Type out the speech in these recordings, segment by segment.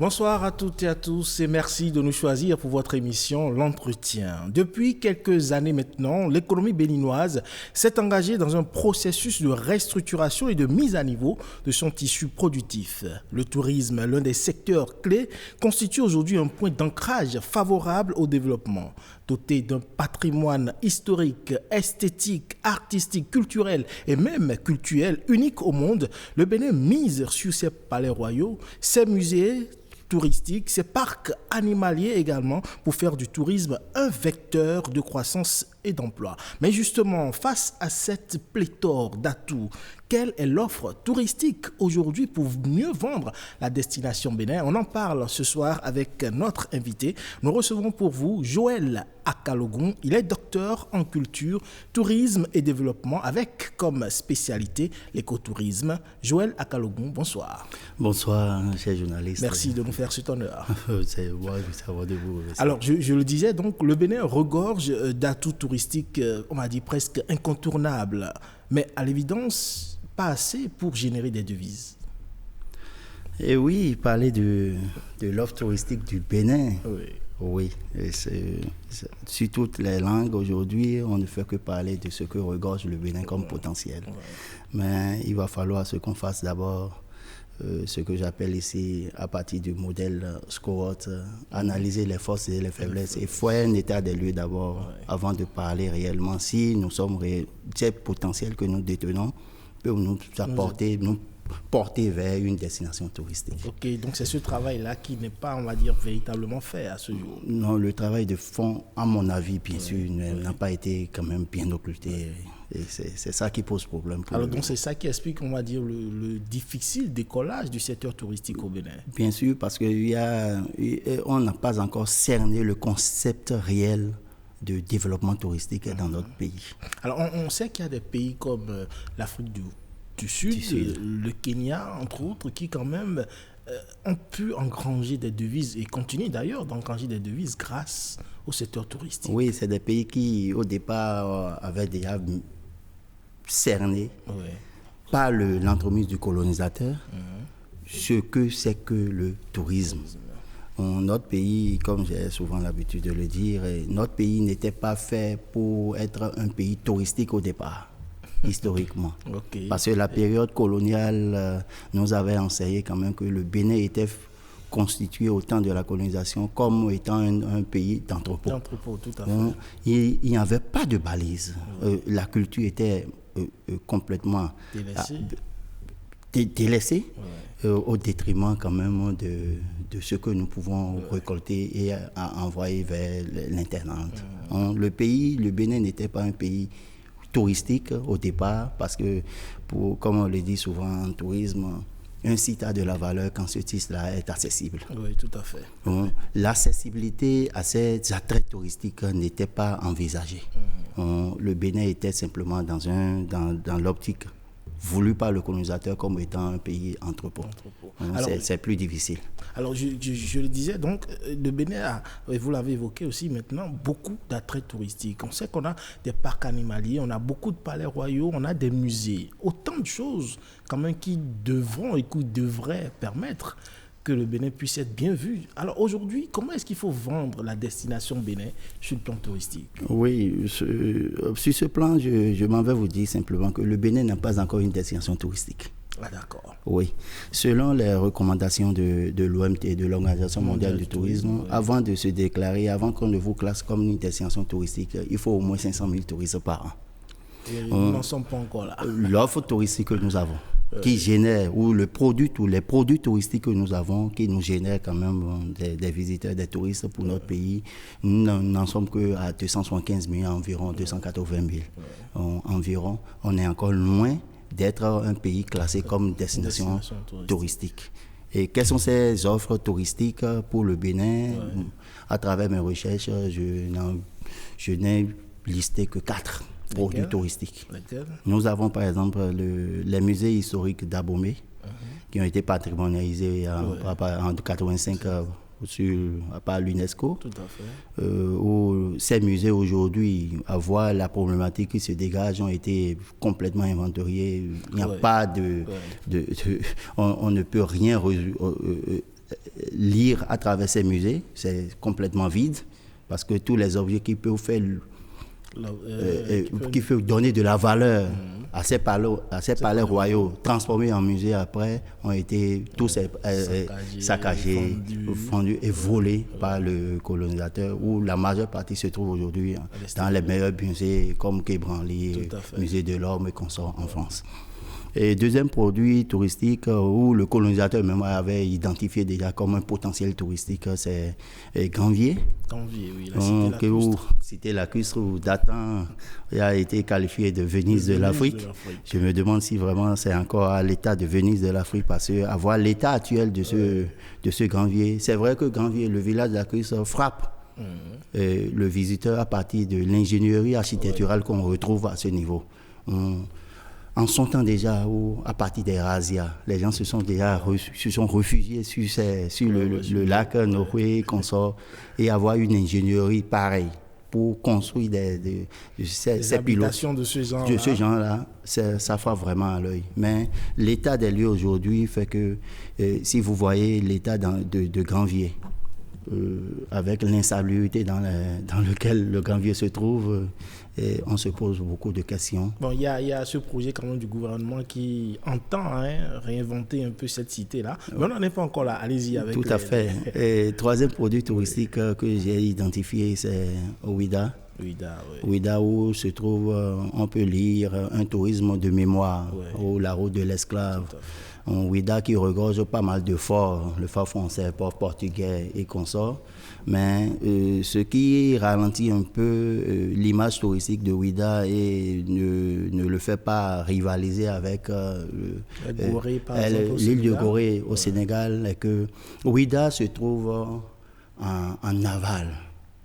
Bonsoir à toutes et à tous et merci de nous choisir pour votre émission L'Entretien. Depuis quelques années maintenant, l'économie béninoise s'est engagée dans un processus de restructuration et de mise à niveau de son tissu productif. Le tourisme, l'un des secteurs clés, constitue aujourd'hui un point d'ancrage favorable au développement. Doté d'un patrimoine historique, esthétique, artistique, culturel et même cultuel unique au monde, le Bénin mise sur ses palais royaux, ses musées touristiques, ces parcs animaliers également pour faire du tourisme un vecteur de croissance et d'emploi. Mais justement, face à cette pléthore d'atouts, quelle est l'offre touristique aujourd'hui pour mieux vendre la destination Bénin? On en parle ce soir avec notre invité. Nous recevons pour vous Joël Akalogun. Il est docteur en culture, tourisme et développement avec comme spécialité l'écotourisme. Joël Akalogun, bonsoir. Bonsoir, cher journaliste. Merci de nous faire cet honneur. C'est moi de savoir de vous. Alors, je le disais, donc, le Bénin regorge d'atouts touristiques, on m'a dit presque incontournables, mais à l'évidence, pas assez pour générer des devises. Et oui, parler de l'offre touristique du Bénin. Oui. Oui, sur toutes les langues aujourd'hui, on ne fait que parler de ce que regorge le Bénin comme potentiel. Mais il va falloir qu'on fasse d'abord ce que j'appelle ici, à partir du modèle SCOROT, analyser les forces et les faiblesses et faire un état des lieux d'abord avant de parler réellement si nous sommes ces potentiels que nous détenons peut nous apporter, nous porter vers une destination touristique. Ok, donc c'est ce travail-là qui n'est pas, on va dire, véritablement fait à ce jour. Non, le travail de fond, à mon avis, bien sûr, n'a pas été quand même bien occulté. Et c'est ça qui pose problème. Alors donc c'est ça qui explique, on va dire, le difficile décollage du secteur touristique au Bénin. Bien sûr, parce qu'on n'a pas encore cerné le concept réel de développement touristique dans notre pays. Alors on sait qu'il y a des pays comme l'Afrique du Sud, le Kenya, entre autres, qui quand même ont pu engranger des devises et continuent d'ailleurs d'engranger des devises grâce au secteur touristique. Oui, c'est des pays qui, au départ, avaient déjà cerné par l'entremise du colonisateur ce que c'est que le tourisme. Notre pays, comme j'ai souvent l'habitude de le dire, notre pays n'était pas fait pour être un pays touristique au départ, historiquement. Parce que la période coloniale nous avait enseigné quand même que le Bénin était constitué au temps de la colonisation comme étant un pays d'entrepôt. D'entrepôt, tout à fait. Il n'y avait pas de balise. La culture était complètement délaissée au détriment quand même de ce que nous pouvons récolter et envoyer vers l'internat. Le Bénin n'était pas un pays touristique au départ parce que, comme on le dit souvent en tourisme, un site a de la valeur quand ce site-là est accessible. Oui, tout à fait. L'accessibilité à ces attraits touristiques n'était pas envisagée. Le Bénin était simplement dans l'optique voulu par le colonisateur comme étant un pays entrepôt. C'est plus difficile. Alors, je le disais, donc, le Bénin a, vous l'avez évoqué aussi maintenant, beaucoup d'attraits touristiques. On sait qu'on a des parcs animaliers, on a beaucoup de palais royaux, on a des musées. Autant de choses, quand même, qui devront et qui devraient permettre que le Bénin puisse être bien vu. Alors aujourd'hui, comment est-ce qu'il faut vendre la destination Bénin sur le plan touristique? Oui, sur ce plan, je m'en vais vous dire simplement que le Bénin n'a pas encore une destination touristique. Ah d'accord. Oui. Selon les recommandations de l'OMT, de l'Organisation mondiale du tourisme, avant de se déclarer, avant qu'on ne vous classe comme une destination touristique, il faut au moins 500 000 touristes par an. Et nous n'en sommes pas encore là. L'offre touristique que nous avons, qui génère, ou les produits touristiques que nous avons, qui nous génèrent quand même des visiteurs, des touristes pour notre pays, nous n'en sommes qu'à 275 000 environ, 280 000 environ. On est encore loin d'être un pays classé comme destination touristique. Et quelles sont ces offres touristiques pour le Bénin? À travers mes recherches, je n'ai listé que 4 produits touristiques. Nous avons par exemple les musées historiques d'Abomey qui ont été patrimonialisés en 1985 par l'UNESCO. Tout à fait. Où ces musées aujourd'hui, à voir la problématique qui se dégage, ont été complètement inventoriés. Il n'y a pas on ne peut rien lire à travers ces musées. C'est complètement vide parce que tous les objets qui peuvent faire qui peuvent donner de la valeur à ces palais royaux transformés en musée après ont été tous saccagés, fondus et volés par le colonisateur, où la majeure partie se trouve aujourd'hui dans les meilleurs musées comme Quai Branly, Musée de l'Homme et consorts en France. Et deuxième produit touristique où le colonisateur même avait identifié déjà comme un potentiel touristique, c'est Granvier. Granvier, oui, la cité lacustre, où datant a été qualifié de Venise de l'Afrique. Je me demande si vraiment c'est encore à l'état de Venise de l'Afrique, parce que avoir l'état actuel de ce Granvier, c'est vrai que Granvier, le village lacustre, frappe le visiteur à partir de l'ingénierie architecturale qu'on retrouve à ce niveau. En son temps déjà, à partir des razzias, les gens se sont réfugiés sur le lac Noé, consort, et avoir une ingénierie pareille pour construire ces habitations de ce genre-là. Ça frappe vraiment à l'œil. Mais l'état des lieux aujourd'hui fait que, si vous voyez l'état de Granvier, avec l'insalubrité dans lequel le Granvier se trouve, et on se pose beaucoup de questions. Bon, il y a ce projet quand même du gouvernement qui entend réinventer un peu cette cité-là. Mais on n'en est pas encore là. Allez-y avec. Tout à fait. Et troisième produit touristique que j'ai identifié, c'est Ouida. Ouida, où se trouve, on peut lire un tourisme de mémoire, ou la route de l'esclave. Ouida qui regorge pas mal de forts, le fort français, fort portugais et consorts. Mais ce qui ralentit un peu l'image touristique de Ouida et ne le fait pas rivaliser avec l'île de Gorée au Sénégal, est que Ouida se trouve en aval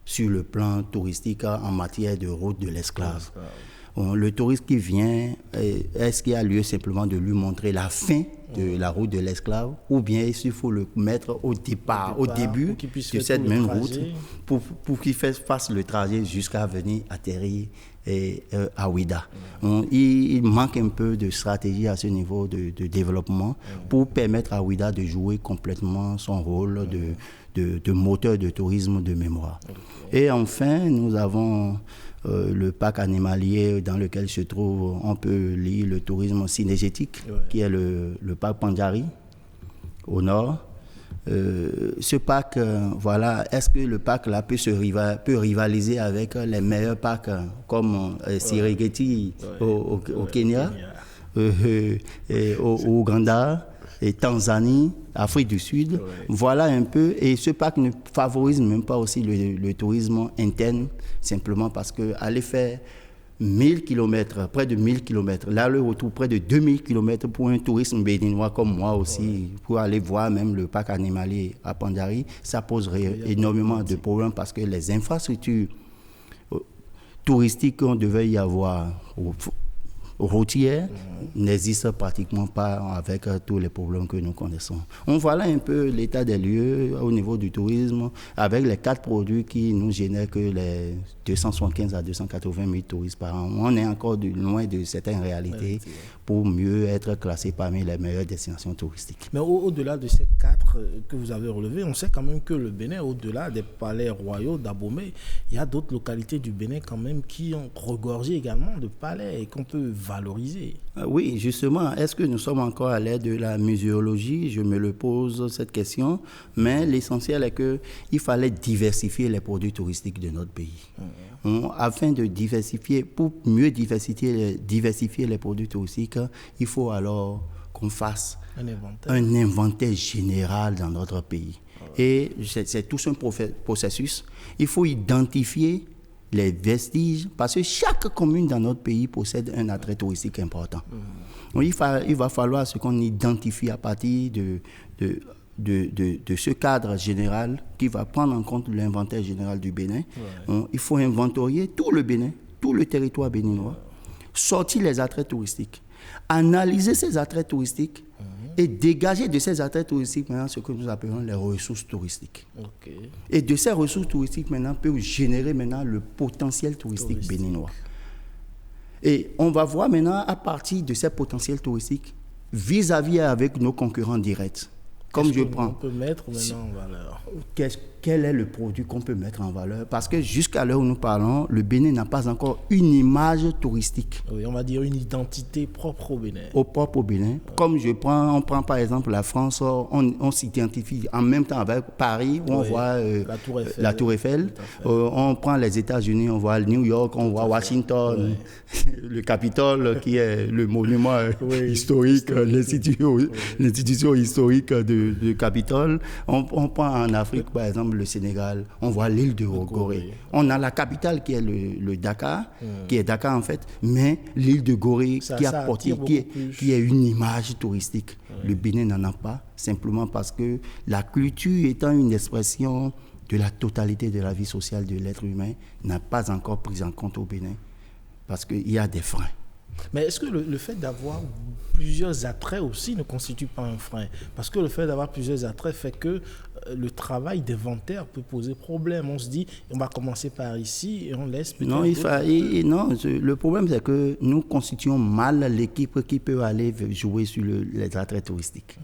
sur le plan touristique en matière de route de l'esclave. Le touriste qui vient, est-ce qu'il y a lieu simplement de lui montrer la fin de la route de l'esclave, ou bien il faut le mettre au début de cette même route pour qu'il fasse le trajet jusqu'à venir atterrir à Ouida. Il manque un peu de stratégie à ce niveau de développement pour permettre à Ouida de jouer complètement son rôle de moteur de tourisme de mémoire. Et enfin, nous avons le parc animalier dans lequel se trouve, on peut lire le tourisme synégétique, qui est le parc Pandjari, au nord. Ce parc, est-ce que le parc là peut rivaliser avec les meilleurs parcs comme Serengeti au Kenya, au Ouganda, et Tanzanie, Afrique du Sud, voilà un peu. Et ce parc ne favorise même pas aussi le tourisme interne, simplement parce que aller faire 1000 km, près de 1000 km, là le retour près de 2000 km pour un tourisme béninois comme moi aussi, pour aller voir même le parc animalier à Pandjari, ça poserait énormément de problèmes parce que les infrastructures touristiques qu'on devait y avoir routières n'existent pratiquement pas avec tous les problèmes que nous connaissons. Voilà un peu l'état des lieux au niveau du tourisme, avec les 4 produits qui nous génèrent que les 275 à 280 000 touristes par an. On est encore loin de certaines réalités pour mieux être classé parmi les meilleures destinations touristiques. Mais au-delà de ces 4 que vous avez relevés, on sait quand même que le Bénin, au-delà des palais royaux d'Abomey, il y a d'autres localités du Bénin quand même qui ont regorgé également de palais et qu'on peut valoriser. Oui, justement, est-ce que nous sommes encore à l'ère de la muséologie? Je me le pose cette question, mais l'essentiel est qu'il fallait diversifier les produits touristiques de notre pays. Afin de diversifier, pour mieux diversifier les produits touristiques, il faut alors qu'on fasse un inventaire général dans notre pays. Et c'est tout un processus. Il faut identifier les vestiges, parce que chaque commune dans notre pays possède un attrait touristique important. Donc, il va falloir ce qu'on identifie à partir de ce cadre général qui va prendre en compte l'inventaire général du Bénin. Donc, il faut inventorier tout le Bénin, tout le territoire béninois, sortir les attraits touristiques, analyser ces attraits touristiques et dégager de ces attraits touristiques maintenant ce que nous appelons les ressources touristiques. Et de ces ressources touristiques maintenant peuvent générer maintenant le potentiel touristique béninois. Et on va voir maintenant à partir de ces potentiels touristiques vis-à-vis avec nos concurrents directs. Comme je prends. On peut mettre maintenant en valeur. Quel est le produit qu'on peut mettre en valeur? Parce que jusqu'à l'heure où nous parlons, le Bénin n'a pas encore une image touristique. Oui, on va dire une identité propre au Bénin. Propre au Bénin. Comme on prend par exemple la France, on s'identifie en même temps avec Paris, où on voit la Tour Eiffel. On prend les États-Unis, on voit New York, on voit Washington, le Capitole qui est le monument historique, l'institution historique du Capitole. On prend en Afrique par exemple le Sénégal, on voit l'île de Gorée. On a la capitale qui est le Dakar, qui est Dakar en fait, mais l'île de Gorée qui est une image touristique. Le Bénin n'en a pas, simplement parce que la culture étant une expression de la totalité de la vie sociale de l'être humain, n'a pas encore pris en compte au Bénin, parce qu'il y a des freins. Mais est-ce que le fait d'avoir plusieurs attraits aussi ne constitue pas un frein? Parce que le fait d'avoir plusieurs attraits fait que le travail d'inventaire peut poser problème. On se dit, on va commencer par ici et on laisse peut-être... Non, le problème c'est que nous constituons mal l'équipe qui peut aller jouer sur les attraits touristiques.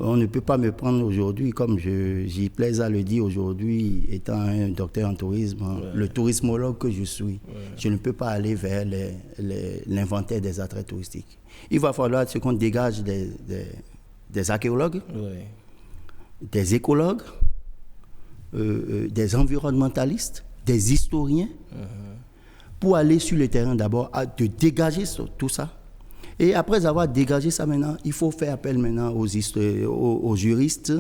On ne peut pas me prendre aujourd'hui, comme j'y plaise à le dire aujourd'hui, étant un docteur en tourisme, le tourismologue que je suis, je ne peux pas aller vers l'inventaire des attraits touristiques. Il va falloir qu'on dégage des archéologues, des écologues, des environnementalistes, des historiens, pour aller sur le terrain d'abord, de dégager tout ça. Et après avoir dégagé ça maintenant, il faut faire appel maintenant aux juristes,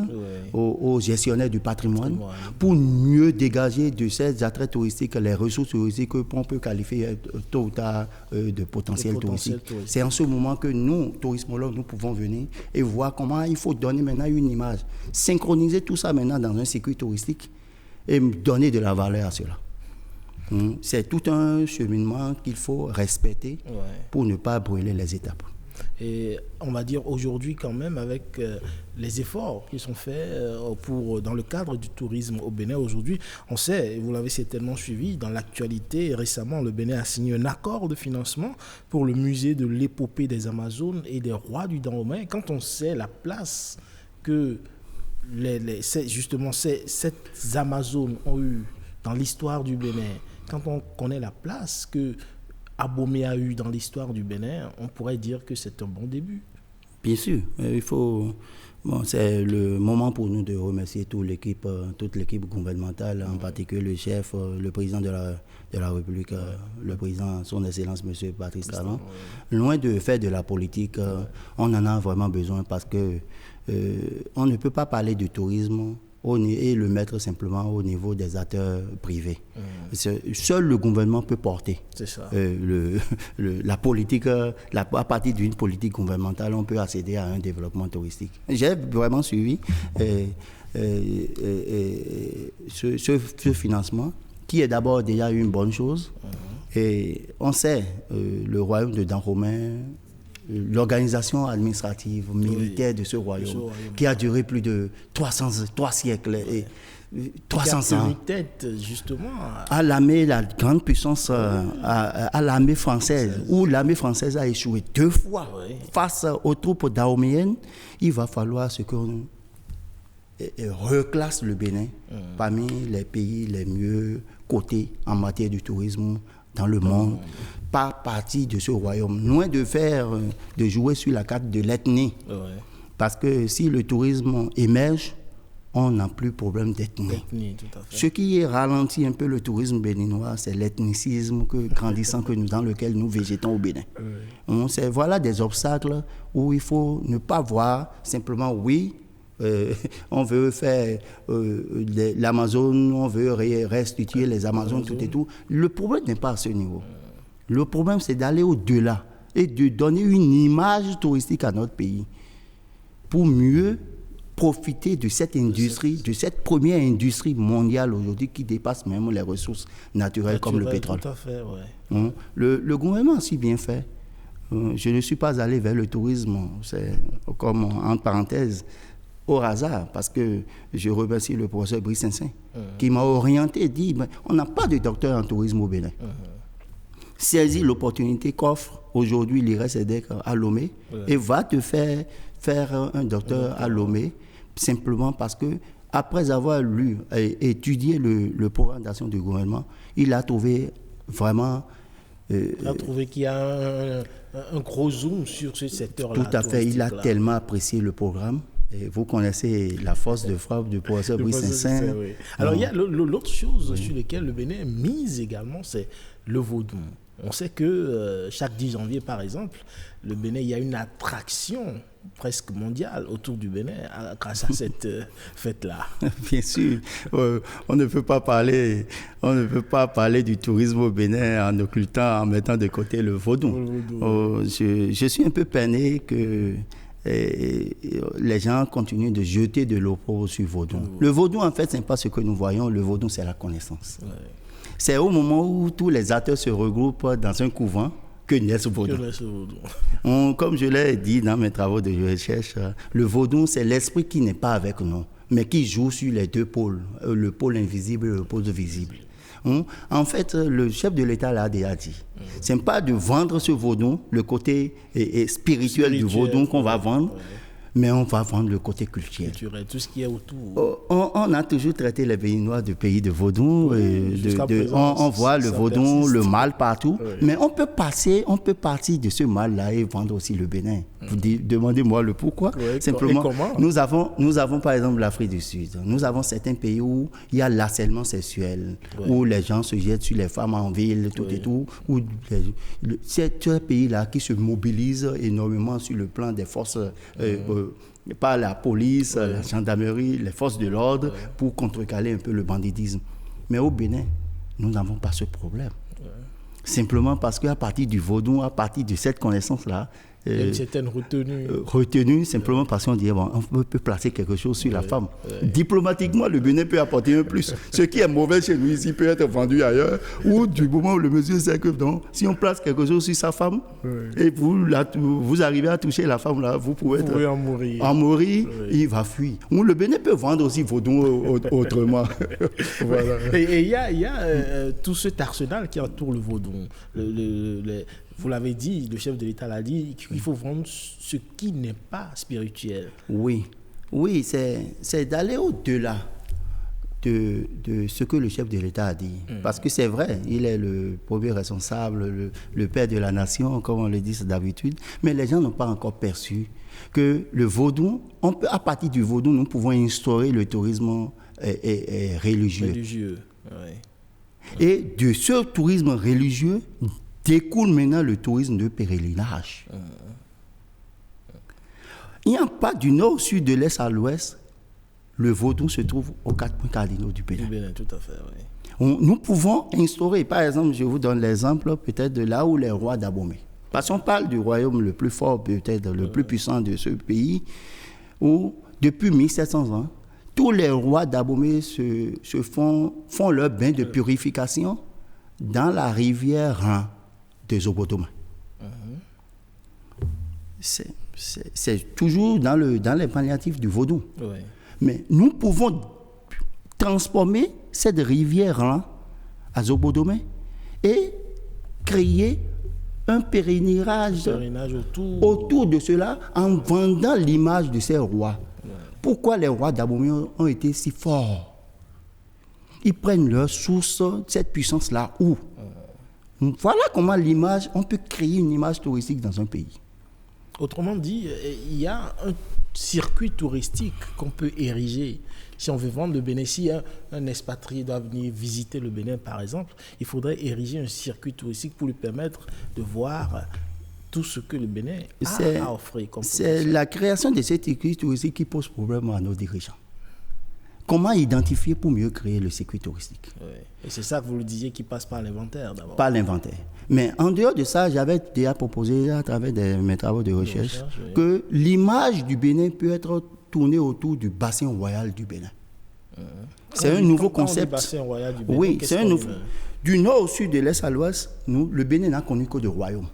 aux gestionnaires du patrimoine, pour mieux dégager de ces attraits touristiques les ressources touristiques qu'on peut qualifier tôt ou tard de potentiel touristique. C'est en ce moment que nous, tourismologues, nous pouvons venir et voir comment il faut donner maintenant une image, synchroniser tout ça maintenant dans un circuit touristique et donner de la valeur à cela. C'est tout un cheminement qu'il faut respecter pour ne pas brûler les étapes. Et on va dire aujourd'hui quand même avec les efforts qui sont faits dans le cadre du tourisme au Bénin aujourd'hui, on sait, et vous l'avez certainement suivi, dans l'actualité récemment, le Bénin a signé un accord de financement pour le musée de l'épopée des Amazones et des rois du Dahomey. Quand on sait la place que ces Amazones ont eu dans l'histoire du Bénin, quand on connaît la place que Abomey a eue dans l'histoire du Bénin, on pourrait dire que c'est un bon début. Bien sûr, c'est le moment pour nous de remercier toute l'équipe gouvernementale, en particulier le chef, le président de la République, le président, son Excellence, M. Patrice Talon. Loin de faire de la politique, on en a vraiment besoin parce que on ne peut pas parler de tourisme et le mettre simplement au niveau des acteurs privés. Seul le gouvernement peut porter la politique. À partir d'une politique gouvernementale, on peut accéder à un développement touristique. J'ai vraiment suivi ce financement, qui est d'abord déjà une bonne chose. Et on sait, le royaume de Dahomey, l'organisation administrative, militaire de ce royaume, qui a duré plus de 3 siècles et 300 ans. Tête, justement, à l'armée, la grande puissance, à l'armée française, où l'armée française a échoué 2 fois face aux troupes dahoméennes. Il va falloir qu'on reclasse le Bénin parmi les pays les mieux cotés en matière de tourisme dans le monde, par partie de ce royaume, loin de jouer sur la carte de l'ethnie. Parce que si le tourisme émerge, on n'a plus problème d'ethnie. Ce qui ralentit un peu le tourisme béninois, c'est l'ethnicisme grandissant dans lequel nous végétons au Bénin. Voilà des obstacles où il faut ne pas voir simplement, on veut faire l'Amazone, on veut restituer les Amazones, tout et tout. Le problème n'est pas à ce niveau. Le problème, c'est d'aller au-delà et de donner une image touristique à notre pays pour mieux profiter de cette industrie, de cette première industrie mondiale aujourd'hui qui dépasse même les ressources naturelles comme le pétrole. Tout à fait, le gouvernement a si bien fait. Je ne suis pas allé vers le tourisme, c'est comme entre parenthèses, au hasard, parce que je remercie le professeur Brice Saint-Saint qui m'a orienté et dit on n'a pas de docteur en tourisme au Bénin. Saisis l'opportunité qu'offre aujourd'hui l'IRES-EDEC à Lomé et va te faire faire un docteur à Lomé, simplement parce que après avoir lu et étudié le programme d'action du gouvernement, il a trouvé vraiment... il a trouvé qu'il y a un gros zoom sur ce secteur-là. Tout à fait, il a tellement apprécié le programme. Et vous connaissez la force de frappe du professeur Brice Saint-Saëns. Oui. Alors, il y a l'autre chose sur laquelle le Bénin mise également, c'est le vaudou. On sait que chaque 10 janvier, par exemple, le Bénin, il y a une attraction presque mondiale autour du Bénin grâce à cette fête-là. Bien sûr, on ne peut pas parler du tourisme au Bénin en occultant, en mettant de côté le vaudou. Je suis un peu peiné que les gens continuent de jeter de l'opprobre sur le vaudou. Le vaudou, en fait, ce n'est pas ce que nous voyons. Le vaudou, c'est la connaissance. Ouais. C'est au moment où tous les acteurs se regroupent dans un couvent que naît ce vaudou. Comme je l'ai dit dans mes travaux de recherche, le vaudou, c'est l'esprit qui n'est pas avec nous, mais qui joue sur les deux pôles, le pôle invisible et le pôle visible. En fait, le chef de l'État l'a déjà dit. Ce n'est pas de vendre ce vaudou, le côté spirituel du vaudou qu'on va vendre, mais on va vendre le côté culturel. Tout ce qui est autour. On a toujours traité les Béninois de pays de vaudou. On voit le vaudou, le mal partout. Oui. Mais on peut partir de ce mal-là et vendre aussi le Bénin. Demandez-moi le pourquoi. Oui, simplement, nous avons par exemple l'Afrique du Sud. Nous avons certains pays où il y a l'harcèlement sexuel, où les gens se jettent sur les femmes en ville, tout et tout. C'est un pays-là qui se mobilise énormément sur le plan des forces... par la police, la gendarmerie, les forces de l'ordre pour contrecarrer un peu le banditisme. Mais au Bénin, nous n'avons pas ce problème. Simplement parce qu'à partir du vaudou, à partir de cette connaissance-là, il y a une certaine retenue. Simplement parce qu'on dit bon, on peut placer quelque chose sur la femme. Diplomatiquement, le Bénin peut apporter un plus. Ce qui est mauvais chez nous ici peut être vendu ailleurs, ou du moment où le monsieur sait que donc, si on place quelque chose sur sa femme, et vous arrivez à toucher la femme là, vous pouvez en mourir, il va fuir. Ou le Bénin peut vendre aussi vaudou autrement. Voilà. Et il y a tout cet arsenal qui entoure le vaudou. Vous l'avez dit, le chef de l'État l'a dit, qu'il faut vendre ce qui n'est pas spirituel. Oui, c'est d'aller au-delà de ce que le chef de l'État a dit. Parce que c'est vrai, il est le premier responsable, le père de la nation, comme on le dit d'habitude, mais les gens n'ont pas encore perçu que le vaudou, à partir du vaudou, nous pouvons instaurer le tourisme religieux. Et de ce tourisme religieux, découle maintenant le tourisme de pèlerinage. Il n'y a pas du nord au sud, de l'est à l'ouest. Le vaudou se trouve aux 4 points cardinaux du Bénin. Tout à fait, oui. Nous pouvons instaurer, par exemple, je vous donne l'exemple peut-être de là où les rois d'Abomey. Parce qu'on parle du royaume le plus fort, peut-être le plus puissant de ce pays, où depuis 1700 ans, tous les rois d'Abomey font leur bain de purification dans la rivière Rhin des Obodoma. C'est toujours dans les palliatifs du vaudou. Mais nous pouvons transformer cette rivière-là à Zobodome et créer un pèlerinage autour de cela en vendant l'image de ces rois. Pourquoi les rois d'Abomey ont été si forts? Ils prennent leur source, cette puissance-là, où? Voilà comment on peut créer une image touristique dans un pays. Autrement dit, il y a un circuit touristique qu'on peut ériger. Si on veut vendre le Bénin, si un expatrié doit venir visiter le Bénin, par exemple, il faudrait ériger un circuit touristique pour lui permettre de voir tout ce que le Bénin a à offrir. C'est la création de ces circuits touristiques qui pose problème à nos dirigeants. Comment identifier pour mieux créer le circuit touristique? Et c'est ça que vous le disiez qui passe par l'inventaire d'abord. Par l'inventaire. Mais en dehors de ça, j'avais déjà proposé à travers mes travaux de recherche que l'image du Bénin peut être tournée autour du bassin royal du Bénin. C'est un nouveau concept. Bassin royal du Bénin, oui, c'est un nouveau. Du nord au sud, de l'est à l'ouest, le Bénin n'a connu que de royaumes.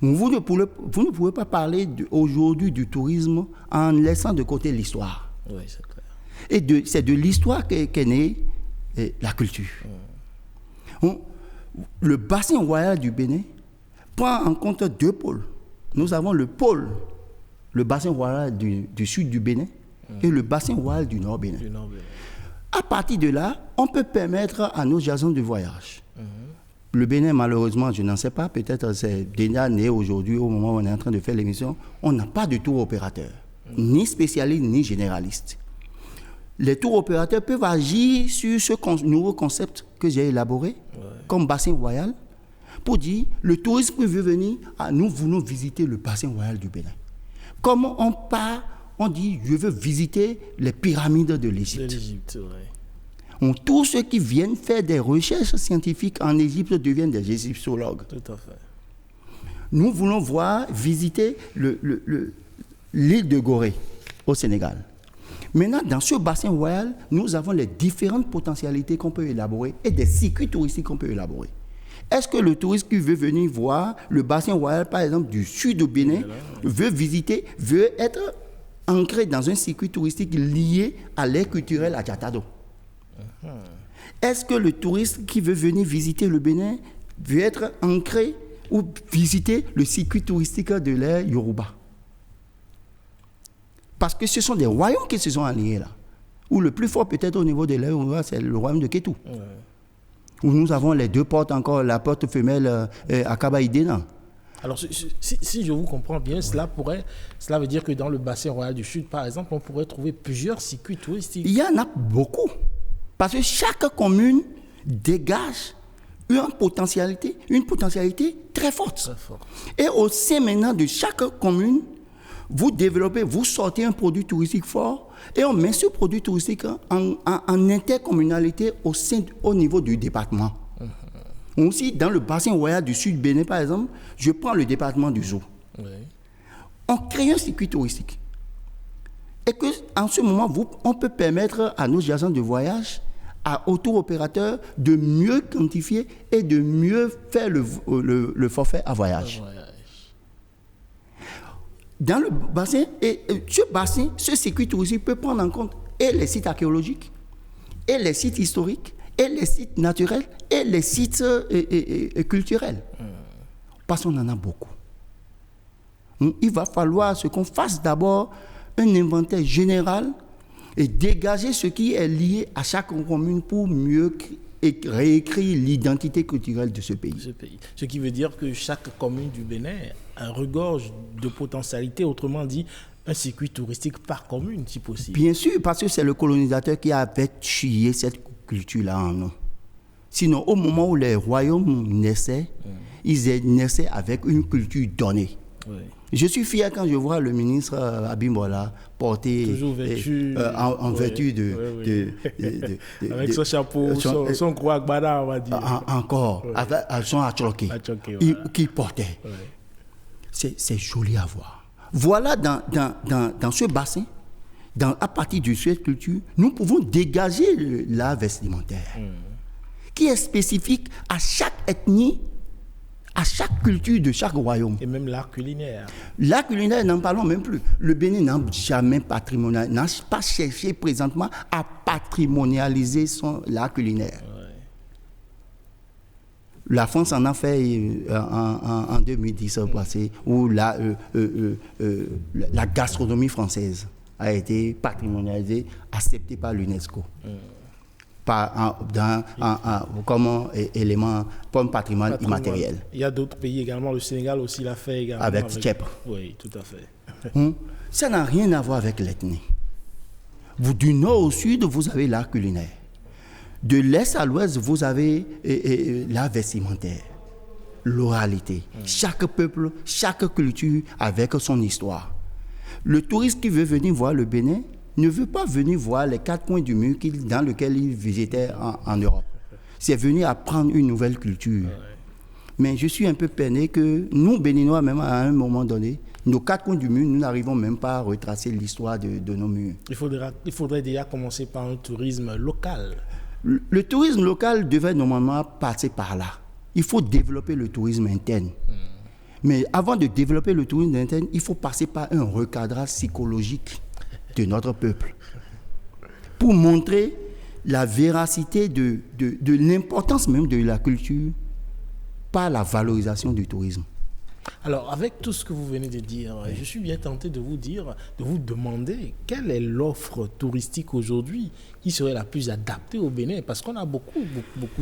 Vous ne pouvez pas parler aujourd'hui du tourisme en laissant de côté l'histoire. Oui, c'est clair. Et c'est de l'histoire qu'est née la culture. Le bassin royal du Bénin prend en compte deux pôles. Nous avons le pôle le bassin royal du sud du Bénin et le bassin royal du nord Bénin. À partir de là, on peut permettre à nos agents de voyage. Le Bénin, malheureusement, je n'en sais pas, peut-être c'est déjà né aujourd'hui, au moment où on est en train de faire l'émission, on n'a pas de tour opérateur, ni spécialiste, ni généraliste. Les tours opérateurs peuvent agir sur ce nouveau concept que j'ai élaboré, comme bassin royal, pour dire, le tourisme qui veut venir, nous voulons visiter le bassin royal du Bénin. Comme on part, on dit, je veux visiter les pyramides de l'Égypte. Tous ceux qui viennent faire des recherches scientifiques en Égypte deviennent des égyptologues. Tout à fait. Nous voulons visiter l'île de Gorée au Sénégal. Maintenant, dans ce bassin royal, nous avons les différentes potentialités qu'on peut élaborer et des circuits touristiques qu'on peut élaborer. Est-ce que le touriste qui veut venir voir le bassin royal, par exemple, du sud du Bénin, veut être ancré dans un circuit touristique lié à l'ère culturelle à Diatado? Est-ce que le touriste qui veut venir visiter le Bénin veut être ancré ou visiter le circuit touristique de l'ère Yoruba? Parce que ce sont des royaumes qui se sont alliés là. Ou le plus fort peut-être au niveau de l'ère Yoruba, c'est le royaume de Kétou. Où nous avons les deux portes encore, la porte femelle à Kabaïdena. Alors, si je vous comprends bien, cela veut dire que dans le bassin royal du Sud, par exemple, on pourrait trouver plusieurs circuits touristiques. Il y en a beaucoup. Parce que chaque commune dégage une potentialité très forte. Et au sein maintenant de chaque commune, vous développez, vous sortez un produit touristique fort et on met ce produit touristique en intercommunalité au niveau du département. Aussi, dans le bassin royal du Sud Bénin, par exemple, je prends le département du Zou. On crée un circuit touristique. Et qu'en ce moment, on peut permettre à nos agents de voyage, aux tour opérateurs, de mieux quantifier et de mieux faire le forfait à voyage. Dans le bassin, ce circuit touristique peut prendre en compte et les sites archéologiques, et les sites historiques, et les sites naturels, et les sites culturels. Parce qu'on en a beaucoup. Il va falloir qu'on fasse d'abord un inventaire général et dégager ce qui est lié à chaque commune pour mieux réécrire l'identité culturelle de ce pays. Ce qui veut dire que chaque commune du Bénin regorge de potentialités, autrement dit, un circuit touristique par commune, si possible. Bien sûr, parce que c'est le colonisateur qui avait tué cette culture-là en nous. Sinon, au moment où les royaumes naissaient, ils naissaient avec une culture donnée. Je suis fier quand je vois le ministre Abimbola porter en vertu de avec son chapeau, son croix agbada, on va dire. Encore, avec son atchoké qui portait. C'est joli à voir. Voilà, dans ce bassin, à partir de cette culture, nous pouvons dégager l'art vestimentaire qui est spécifique à chaque ethnie, à chaque culture de chaque royaume. Et même l'art culinaire. L'art culinaire, n'en parlons même plus. Le Bénin n'a jamais n'a pas cherché présentement à patrimonialiser l'art culinaire. La France en a fait en 2010 passé, où la gastronomie française a été patrimonialisée, acceptée par l'UNESCO. Comme élément, comme patrimoine immatériel. Il y a d'autres pays également, le Sénégal aussi l'a fait également. Avec Tchèp. Oui, tout à fait. Ça n'a rien à voir avec l'ethnie. Du nord au sud, vous avez l'art culinaire. De l'est à l'ouest, vous avez l'art vestimentaire, l'oralité. Chaque peuple, chaque culture avec son histoire. Le touriste qui veut venir voir le Bénin ne veut pas venir voir les quatre coins du mur dans lesquels il visitait en Europe. C'est venir apprendre une nouvelle culture. Mais je suis un peu peiné que nous, Béninois, même à un moment donné, nos quatre coins du mur, nous n'arrivons même pas à retracer l'histoire de nos murs. Il faudrait déjà commencer par un tourisme local. Le tourisme local devait normalement passer par là. Il faut développer le tourisme interne. Mais avant de développer le tourisme interne, il faut passer par un recadrage psychologique de notre peuple pour montrer la véracité de l'importance même de la culture par la valorisation du tourisme. Alors, avec tout ce que vous venez de dire, je suis bien tenté de vous demander quelle est l'offre touristique aujourd'hui qui serait la plus adaptée au Bénin, parce qu'on a beaucoup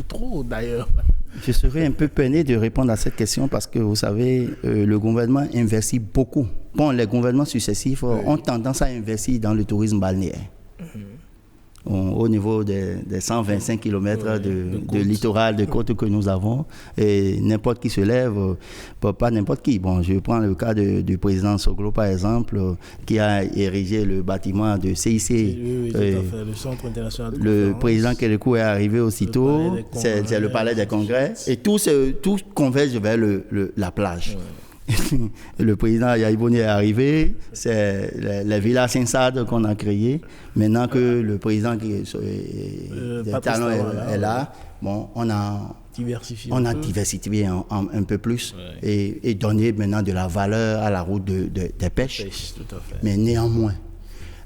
trop d'ailleurs. Je serais un peu peiné de répondre à cette question parce que vous savez, le gouvernement investit beaucoup. Bon, les gouvernements successifs ont tendance à investir dans le tourisme balnéaire. Au niveau des 125 km de littoral, de côte que nous avons, et n'importe qui se lève, pas n'importe qui. Bon, je prends le cas du président Soglo, par exemple, qui a érigé le bâtiment de CIC. Oui, tout à fait, le Centre international de Le conférence. président Kélékou est arrivé aussitôt, c'est le palais des congrès, et tout converge vers la plage. Ouais. Le président Yaïbouni est arrivé, c'est les villas Saint-Sade qu'on a créées. Maintenant que le président des Talons est là, bon, on a diversifié un peu plus et donné maintenant de la valeur à la route des pêches. Tout à fait. Mais néanmoins,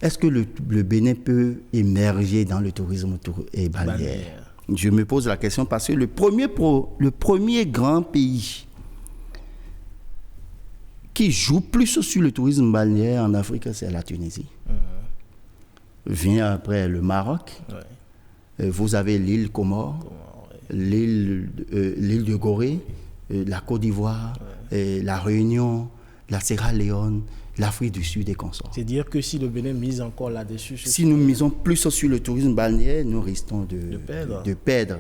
est-ce que le Bénin peut émerger dans le tourisme balnéaire? Je me pose la question parce que le premier grand pays qui joue plus sur le tourisme balnéaire en Afrique, c'est la Tunisie. Vient après le Maroc. Vous avez l'île Comore, l'île de Gorée, la Côte d'Ivoire, la Réunion, la Sierra Leone, l'Afrique du Sud et consorts. C'est-à-dire que si le Bénin mise encore là-dessus... Si nous misons plus sur le tourisme balnéaire, nous risquons de perdre.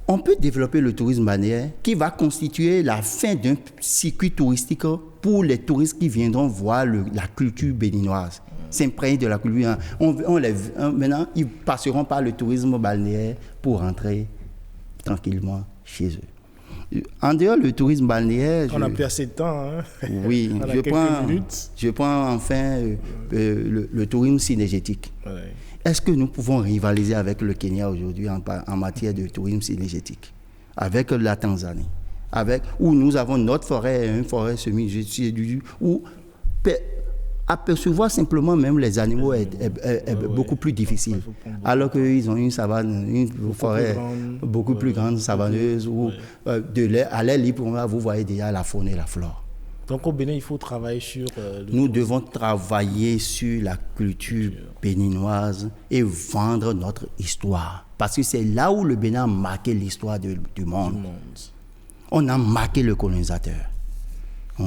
On peut développer le tourisme balnéaire qui va constituer la fin d'un circuit touristique pour les touristes qui viendront voir la culture béninoise, s'imprégner de la culture. Maintenant, ils passeront par le tourisme balnéaire pour rentrer tranquillement chez eux. En dehors du tourisme balnéaire... On n'a plus assez de temps. Hein? Oui, je prends enfin le tourisme synergétique. Ouais. Est-ce que nous pouvons rivaliser avec le Kenya aujourd'hui en matière de tourisme synergétique, avec la Tanzanie, où nous avons notre forêt, une forêt semi-décidue, où apercevoir simplement même les animaux est beaucoup plus difficile, alors qu'ils ont une savane, une forêt beaucoup plus grande, savanneuse, où à l'air libre, vous voyez déjà la faune et la flore. Donc au Bénin, il faut travailler sur... Nous devons travailler sur la culture béninoise et vendre notre histoire. Parce que c'est là où le Bénin a marqué l'histoire du monde. On a marqué le colonisateur.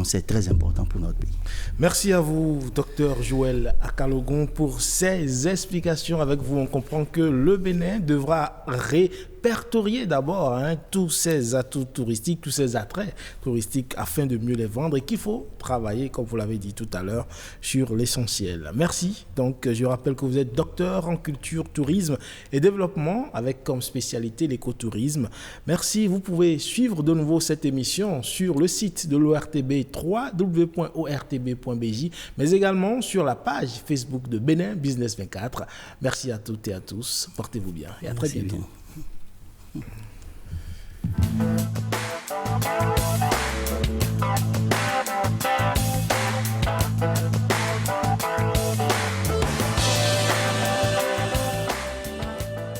C'est très important pour notre pays. Merci à vous, Dr Joël Akalogon, pour ces explications. Avec vous, on comprend que le Bénin devra répertorier d'abord tous ses atouts touristiques, tous ses attraits touristiques afin de mieux les vendre et qu'il faut travailler, comme vous l'avez dit tout à l'heure, sur l'essentiel. Merci. Donc, je rappelle que vous êtes docteur en culture, tourisme et développement avec comme spécialité l'écotourisme. Merci. Vous pouvez suivre de nouveau cette émission sur le site de l'ORTB www.ortb.bj, mais également sur la page Facebook de Bénin Business 24. Merci à toutes et à tous. Portez-vous bien et à très bientôt.